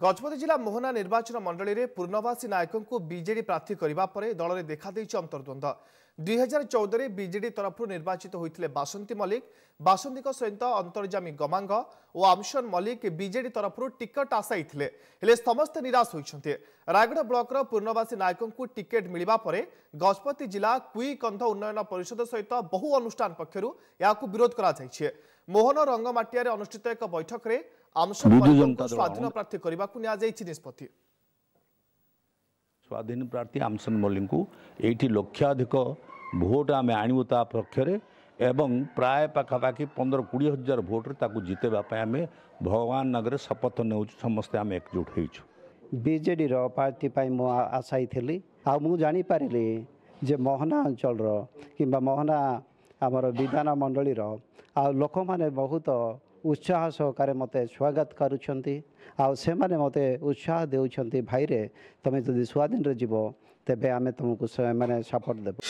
गजपति जिला मोहना निर्वाचन मंडली में पूर्णवासी नायकों को बीजेडी प्रार्थी करने पर दल में देखा अंतर्द्वंद 2014 बीजेडी तरफ निर्वाचित होते बासंती मल्लिक बासंती सहित अंतर्जामी गमांग और आमसन मल्लिक बीजेडी तरफ टिकट आशाई हेले समस्त निराश होती। रायगढ़ ब्लॉकर पूर्णवासी नायकों को टिकेट मिलवा पर गजपति जिला कुई कंध उन्नयन परिषद सहित बहु अनुष्ठान पक्षर या विरोध कर मोहन रंगमाटिया अनुष्ठित एक बैठक में आमसन मल्लिक को स्वाधीन प्रार्थी करने को निष्पत्ति। स्वाधीन प्रार्थी आमसन मल्लिक को एठी लक्षाधिक भोट आम आणु ता पक्षरे एवं प्राय पाखापाखि 15-20 हजार भोट जितेबाई आम भगवान नगर शपथ नौ समस्ते आम एकजुट हो बीजेडी प्रार्थी मु आशाई थी आ मु जानी पारिली जे मोहना अंचल कि मोहना आमर विधान मंडली आ लोक माने बहुत उत्साह सहकार मते स्वागत करुछंती आ से माने मते उत्साह देउछंती भाई रे तमे जदि स्वाधीन रे जीवो तेबे आमे तुमको माने सपोर्ट देबो।